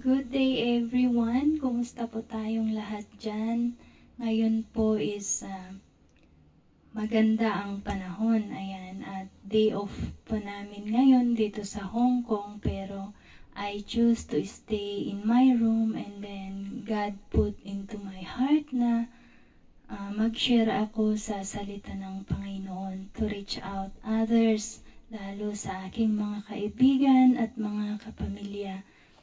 Good day everyone! Kumusta po tayong lahat dyan? Ngayon po is maganda ang panahon. Ayan, at day off po namin ngayon dito sa Hong Kong. Pero I choose to stay in my room and then God put into my heart na mag-share ako sa salita ng Panginoon to reach out others, lalo sa aking mga kaibigan at mga kapamilya.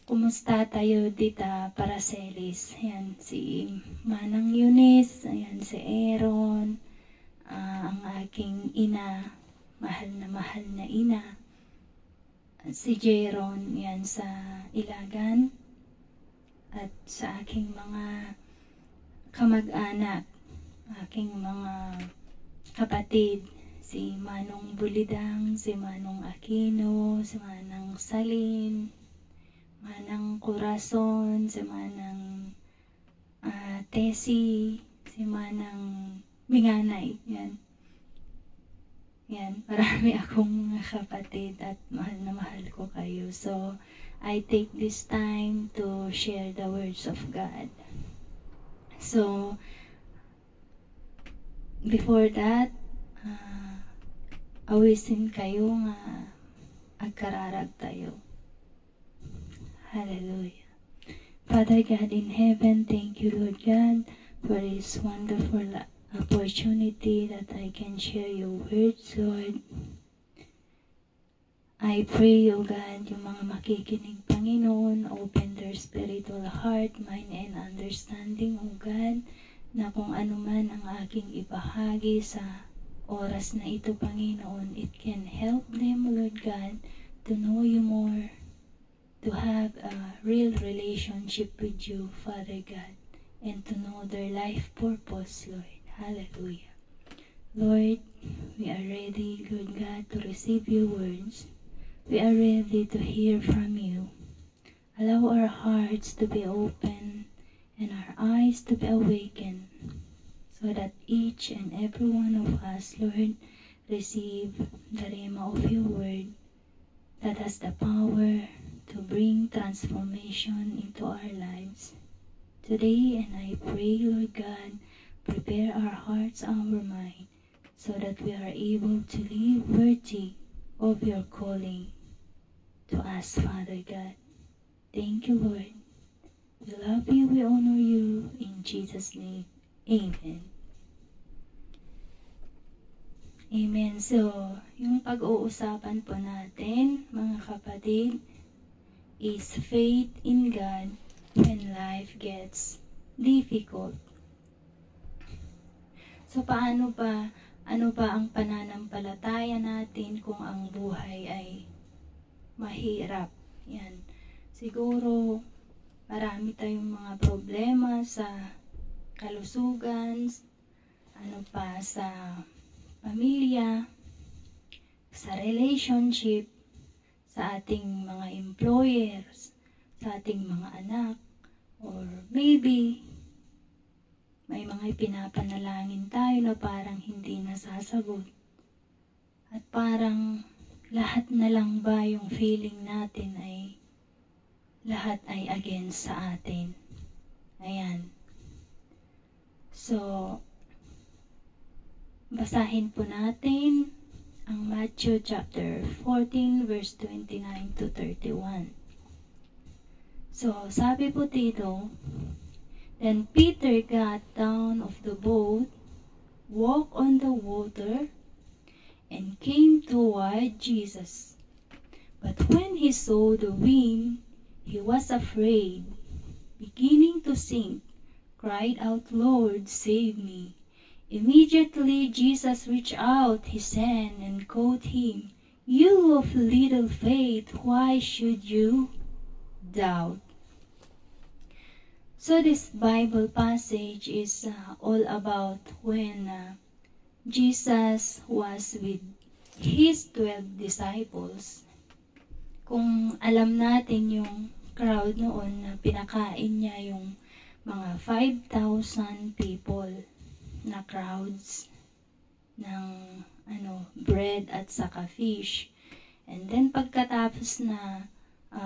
Kumusta tayo dito para Celis? Ayan, si Manang Eunice, ayan si Aaron, ang aking ina, mahal na ina. Si Jeron, yan sa Ilagan. At sa aking mga kamag-anak, aking mga kapatid, si Manong Bulidang, si Manong Aquino, si Manang Salin, Manang Corazon, si Manang Tessie, si Manang Minganay. Yan. Yan. Marami akong kapatid at mahal ko kayo. So, I take this time to share the words of God. So, before that, awisin kayo nga agkararag tayo. Hallelujah. Father God in heaven, thank you, Lord God, for this wonderful opportunity that I can share your words, Lord. I pray, O God, yung mga makikinig, Panginoon, open their spiritual heart, mind, and understanding, O God, na kung ano man ang aking ibahagi sa oras na ito, Panginoon, it can help them, Lord God, to know you more, to have a real relationship with you, Father God, and to know their life purpose, Lord. Hallelujah. Lord, we are ready, Lord God, to receive your words. We are ready to hear from you. Allow our hearts to be open and our eyes to be awakened, so that each and every one of us, Lord, receive the rhema of your word that has the power to bring transformation into our lives today. And I pray, Lord God, prepare our hearts, our mind, so that we are able to live worthy of your calling to us, Father God. Thank you, Lord. We love you, we honor you, in Jesus' name. Amen. Amen. So, yung pag-uusapan po natin, mga kapatid, is faith in God when life gets difficult. So, ano ba ang pananampalataya natin kung ang buhay ay mahirap? Yan. Siguro, marami tayong mga problema sa kalusugan, sa pamilya, sa relationship, sa ating mga employers, sa ating mga anak, or maybe may mga pinapanalangin tayo na parang hindi nasasagot. At parang lahat na lang ba yung feeling natin ay lahat ay against sa atin. Ayan. So, basahin po natin ang Matthew chapter 14 verse 29 to 31. So, sabi po dito, then Peter got down of the boat, walked on the water, and came toward Jesus. But when he saw the wind, he was afraid, beginning to sink, cried out, Lord, save me. Immediately Jesus reached out his hand and caught him. You of little faith, why should you doubt? So this Bible passage is all about when Jesus was with his 12 disciples. Kung alam natin yung crowd noon na pinakain niya yung mga 5,000 people na crowds ng bread at saka fish. And then pagkatapos na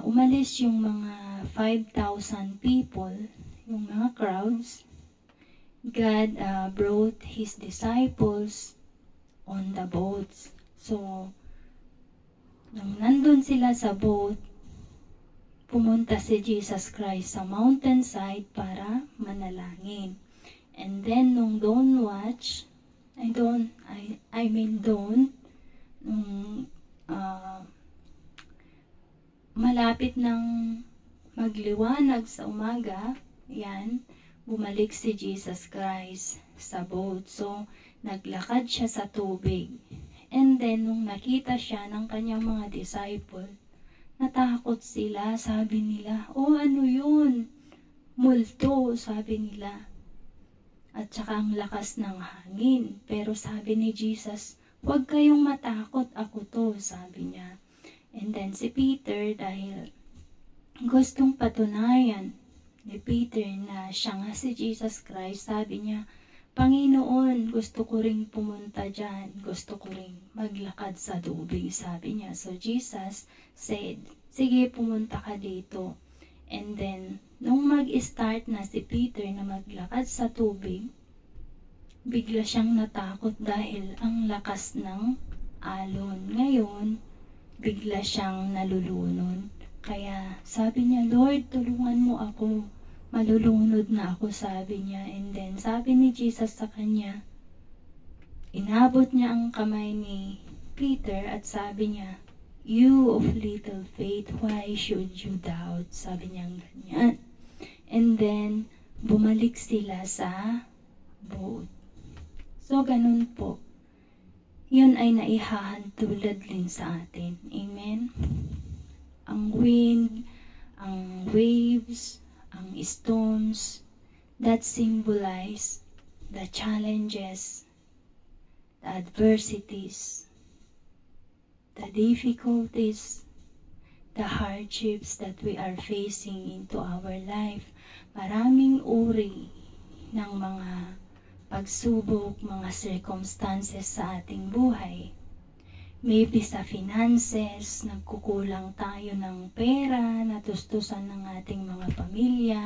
umalis yung mga 5,000 people, yung mga crowds. God brought His disciples on the boats. So, nung nandun sila sa boat, pumunta si Jesus Christ sa mountainside para manalangin. And then, nung dawn watch, dawn, nung malapit ng magliwanag sa umaga, yan, bumalik si Jesus Christ sa boat. So, naglakad siya sa tubig. And then, nung nakita siya ng kanyang mga disciple, natakot sila. Sabi nila, ano yun? Multo, sabi nila. At saka ang lakas ng hangin. Pero sabi ni Jesus, huwag kayong matakot, ako to, sabi niya. And then si Peter, dahil gustong patunayan ni Peter na siya nga si Jesus Christ, sabi niya, Panginoon, gusto ko ring pumunta dyan. Gusto ko ring maglakad sa tubig, sabi niya. So Jesus said, sige, pumunta ka dito. And then, nung mag-start na si Peter na maglakad sa tubig, bigla siyang natakot dahil ang lakas ng alon. Ngayon, bigla siyang nalulunod. Kaya sabi niya, Lord, tulungan mo ako. Malulunod na ako, sabi niya. And then, sabi ni Jesus sa kanya, inabot niya ang kamay ni Peter at sabi niya, You of little faith, why should you doubt? Sabi niya ganyan. And then, bumalik sila sa boat. So, ganun po. Yun ay naihahantulad din sa atin. Amen? Ang wind, ang waves, ang storms, that symbolize the challenges, the adversities, the difficulties, the hardships that we are facing into our life. Maraming uri ng mga pagsubok, mga circumstances sa ating buhay. Maybe sa finances, nagkukulang tayo ng pera, natustusan ng ating mga pamilya,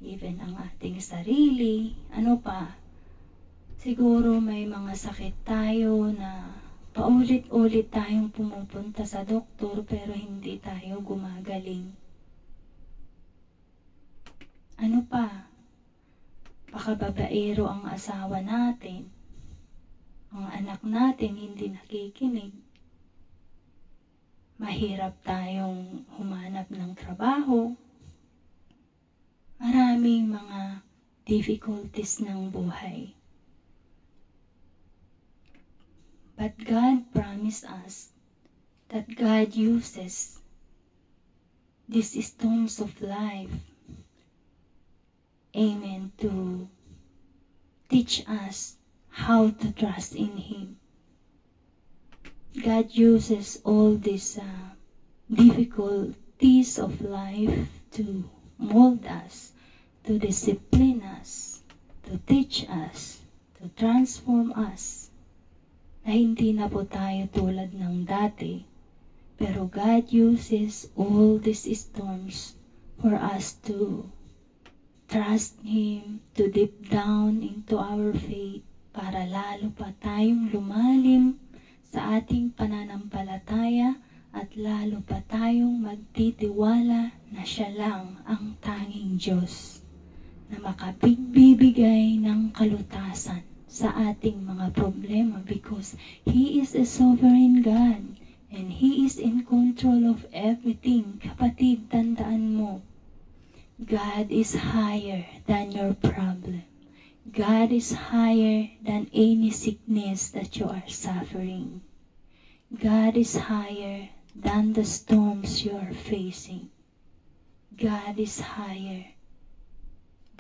even ang ating sarili. Ano pa? Siguro may mga sakit tayo na paulit-ulit tayong pumupunta sa doktor pero hindi tayo gumagaling. Ano pa? Baka babaero ang asawa natin. Ang anak natin hindi nakikinig. Mahirap tayong humanap ng trabaho. Maraming mga difficulties ng buhay. But God promised us that God uses these storms of life, amen, to teach us how to trust in Him. God uses all these difficulties of life to mold us, to discipline us, to teach us, to transform us. Na hindi na po tayo tulad ng dati, pero God uses all these storms for us to trust Him, to deep down into our faith, para lalo pa tayong lumalim sa ating pananampalataya at lalo pa tayong magtitiwala na Siya lang ang tanging Diyos na makapagbibigay ng kalutasan sa ating mga problema, because He is a sovereign God and He is in control of everything. Kapatid, tandaan mo, God is higher than your problem. God is higher than any sickness that you are suffering. God is higher than the storms you are facing. God is higher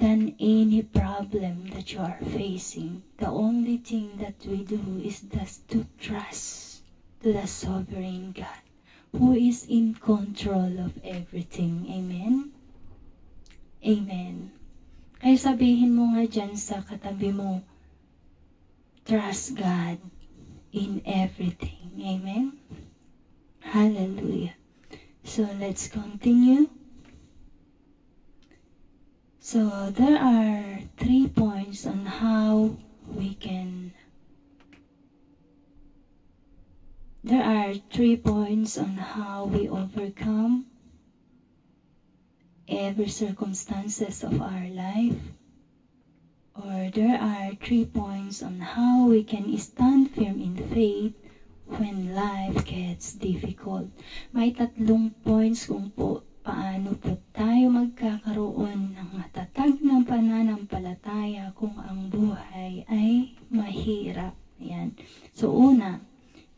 than any problem that you are facing. The only thing that we do is just to trust to the sovereign God who is in control of everything. Amen? Amen. Kaya sabihin mo nga dyan sa katabi mo, trust God in everything. Amen? Hallelujah. So let's continue. So there are 3 points on how we can overcome every circumstances of our life, or there are 3 points on how we can stand firm in faith when life gets difficult. May 3 points kung paano po tayo magkakaroon ng matatag na pananampalataya kung ang buhay ay mahirap. Ayan. So una,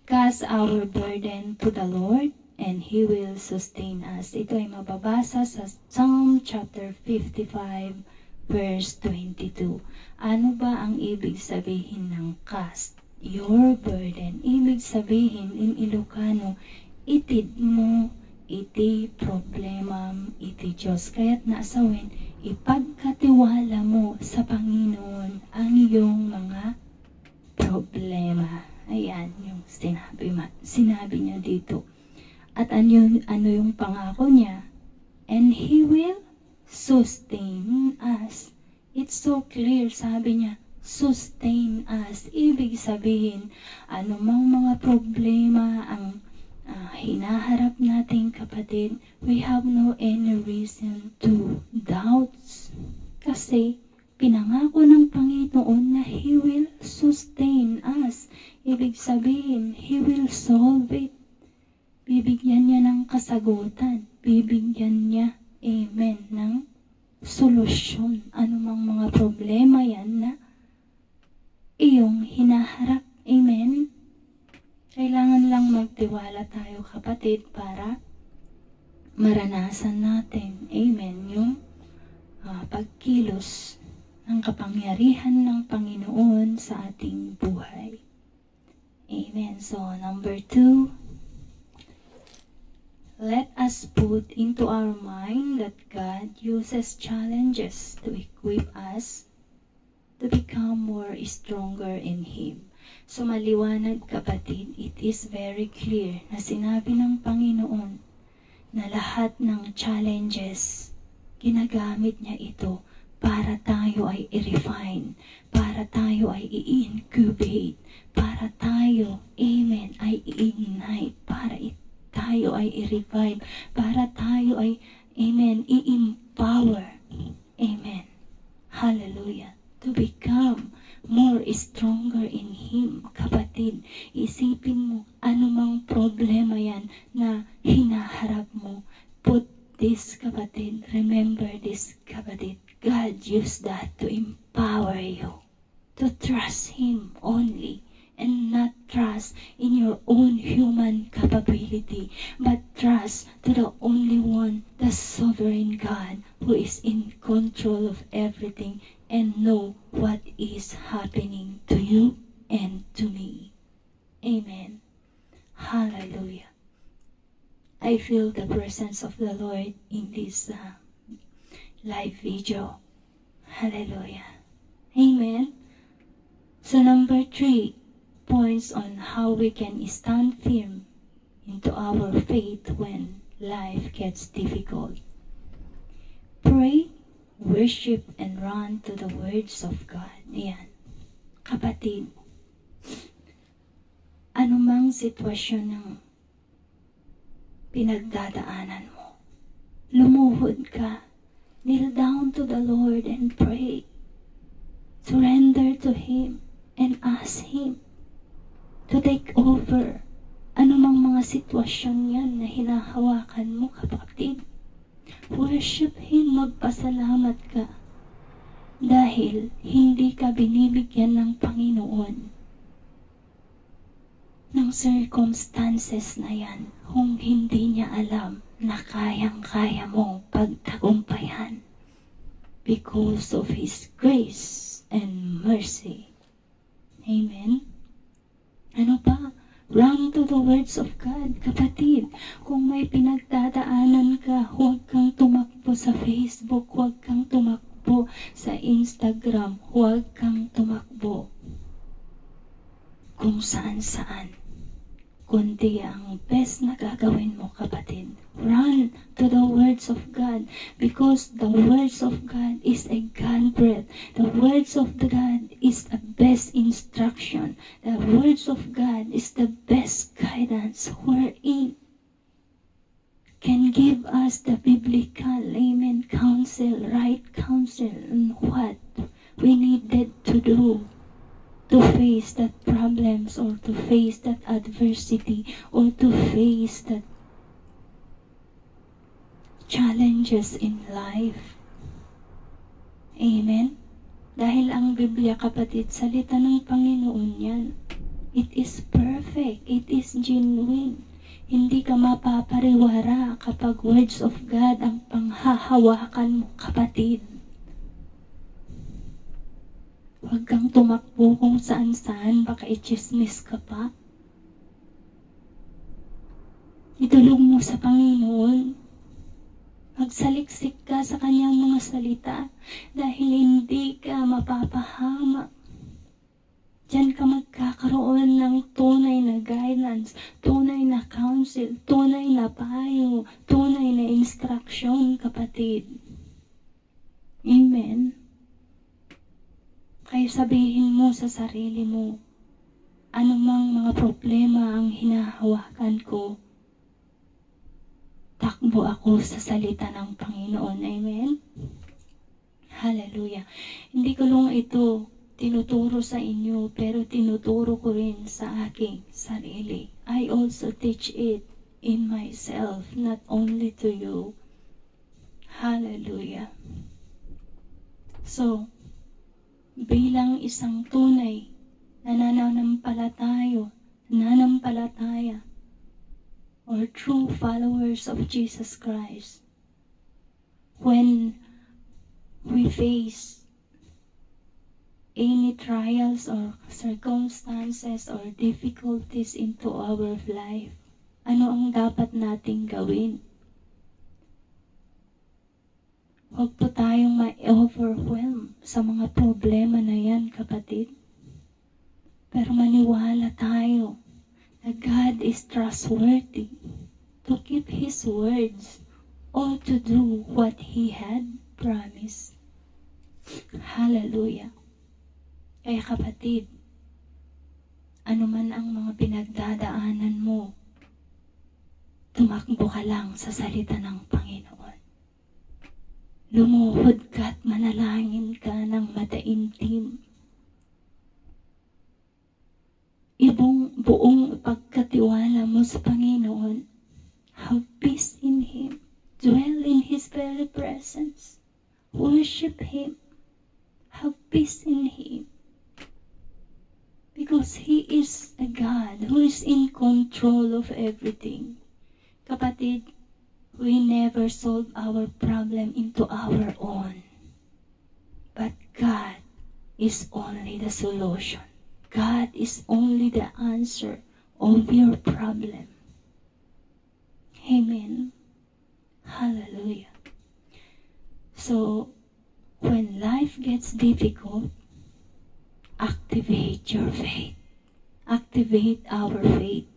cast our burden to the Lord and He will sustain us. Ito ay mababasa sa Psalm chapter 55 verse 22. Ano ba ang ibig sabihin ng cast your burden? Ibig sabihin in Ilocano, itid mo, iti problemam, iti Diyos. Kaya't naasawin, ipagkatiwala mo sa Panginoon ang iyong mga problema. Ayan, yung sinabi niya dito. At ano yung pangako niya? And He will sustain us. It's so clear, sabi niya, sustain us. Ibig sabihin, anumang mga problema ang hinaharap natin, kapatid, we have no any reason to doubt. Kasi pinangako ng Panginoon na He will sustain us. Ibig sabihin, He will solve it. Bibigyan niya ng kasagutan. Bibigyan niya, amen, ng solusyon. Anumang mga problema yan na iyong hinaharap. Amen? Kailangan lang magtiwala tayo, kapatid, para maranasan natin, amen, yung pagkilos ng kapangyarihan ng Panginoon sa ating buhay. Amen. So, number 2, let us put into our mind that God uses challenges to equip us to become more stronger in Him. So maliwanag, kapatid, it is very clear na sinabi ng Panginoon na lahat ng challenges, ginagamit niya ito para tayo ay i-refine, para tayo ay i-incubate, para tayo, amen, ay i-ignite, para tayo ay i-revive, para tayo ay, amen, i-empower, amen, hallelujah, to become more stronger in Him. Kapatid, isipin mo, anumang problema yan na hinaharap mo, put this, kapatid, remember this, kapatid, God used that to empower you, to trust Him only, and not trust in your own human capability, but trust to the only one, the sovereign God, who is in control of everything and know what is happening to you and to me. Amen. Hallelujah. I feel the presence of the Lord in this live video. Hallelujah. Amen. So number 3 points on how we can stand firm into our faith when life gets difficult. Pray, worship, and run to the words of God. Ayan. Kapatid, anumang sitwasyon ng pinagdadaanan mo, lumuhod ka, kneel down to the Lord and pray. Surrender to Him and ask Him to take over anumang mga sitwasyon yan na hinahawakan mo, kapatid. Worship Him, magpasalamat ka. Dahil hindi ka binibigyan ng Panginoon ng circumstances na yan kung hindi niya alam na kayang-kaya mong pagtagumpayan because of His grace and mercy. Amen? Ano pa? Run to the words of God, kapatid. Kung may pinagdadaanan ka, huwag kang tumakbo sa Facebook, huwag kang tumakbo sa Instagram, huwag kang tumakbo kung saan-saan. kundi ang best na gagawin mo, kapatid. Run to the words of God, because the words of God is a God breath. The words of the God is the best instruction. The words of God is the best guidance, wherein can give us the biblical, amen, counsel, right counsel on what we needed to do to face that problems, or to face that adversity, or to face that challenges in life. Amen? Dahil ang Biblia, kapatid, salita ng Panginoon yan. It is perfect. It is genuine. Hindi ka mapapariwara kapag words of God ang panghahawakan mo, kapatid. Huwag kang tumakbo kung saan-saan, baka i-chismis ka pa. Itulog mo sa Panginoon. Magsaliksik ka sa kanyang mga salita, dahil hindi ka mapapahamak. Diyan ka magkakaroon ng tunay na guidance, tunay na counsel, tunay na payo, tunay na instruction, kapatid. Amen. Kaya sabihin mo sa sarili mo, anumang mga problema ang hinahawakan ko, takbo ako sa salita ng Panginoon. Amen? Hallelujah. Hindi ko lang ito tinuturo sa inyo, pero tinuturo ko rin sa aking sarili. I also teach it in myself, not only to you. Hallelujah. So, bilang isang tunay na nananampalataya, or true followers of Jesus Christ, when we face any trials or circumstances or difficulties into our life, ano ang dapat nating gawin? Huwag po tayong ma-overwhelm sa mga problema na yan, kapatid. Pero maniwala tayo na God is trustworthy to keep His words or to do what He had promised. Hallelujah. Kaya kapatid, ano man ang mga pinagdadaanan mo, tumakbo ka lang sa salita ng Panginoon. Lumuhod ka at manalangin ka ng mataimtim. Buong pagkatiwala mo sa Panginoon. Have peace in Him. Dwell in His very presence. Worship Him. Have peace in Him. Because He is a God who is in control of everything. Kapatid, we never solve our problem into our own. But God is only the solution. God is only the answer of your problem. Amen. Hallelujah. So, when life gets difficult, activate your faith. Activate our faith.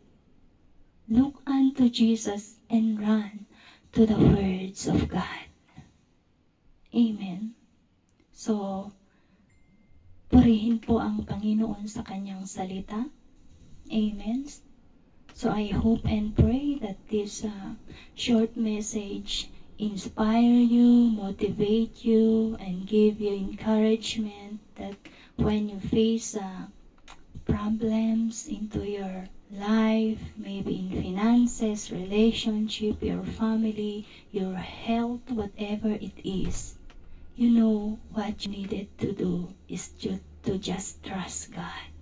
Look unto Jesus and run to the words of God. Amen. So, purihin po ang Panginoon sa kanyang salita. Amen. So I hope and pray that this short message inspire you, motivate you, and give you encouragement that when you face problems into your life, maybe in finances, relationship, your family, your health, whatever it is, you know what you needed to do is to just trust God.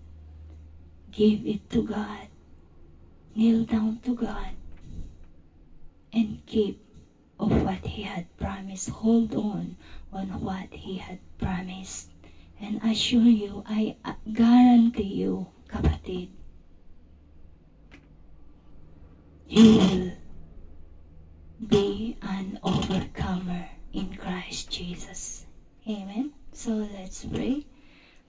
Give it to God. Kneel down to God. And keep of what He had promised. Hold on what He had promised. And assure you, I guarantee you, kapatid, you will be an overcomer in Christ Jesus. Amen. So let's pray.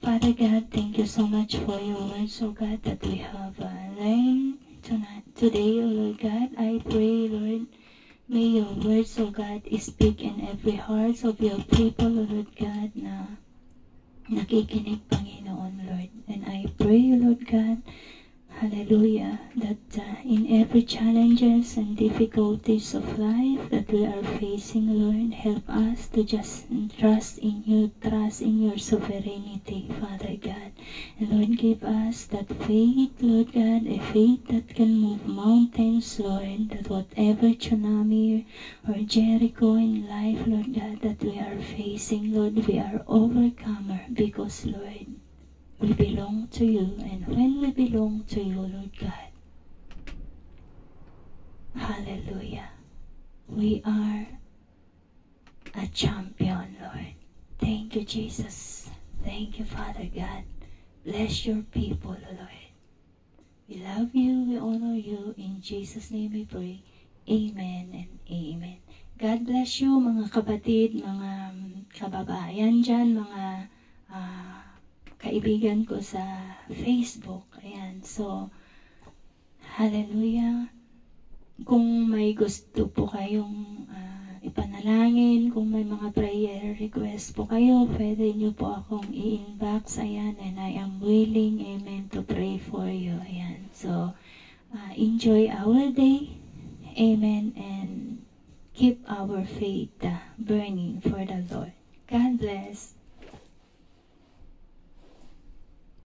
Father God, thank you so much for your words, oh God, that we have learned today, O Lord God. I pray, Lord, may your words, O God, speak in every heart of your people, O Lord God, na nakikinig, Panginoon, Lord. And I pray, Lord God, hallelujah, that in every challenges and difficulties of life that we are facing, Lord, help us to just trust in you, trust in your sovereignty, Father God. And Lord, give us that faith, Lord God, a faith that can move mountains, Lord, that whatever tsunami or Jericho in life, Lord God, that we are facing, Lord, we are overcomer because, Lord, we belong to you, and when we belong to you, Lord God, hallelujah, we are a champion, Lord. Thank you, Jesus. Thank you, Father God. Bless your people, Lord. We love you, we honor you. In Jesus' name we pray. Amen and amen. God bless you, mga kapatid, mga kababayan dyan, mga kaibigan ko sa Facebook. Ayan. So, hallelujah. Kung may gusto po kayong ipanalangin, kung may mga prayer request po kayo, pwede nyo po akong i-inbox. Ayan. And I am willing, amen, to pray for you. Ayan. So, enjoy our day. Amen. And keep our faith burning for the Lord. God bless.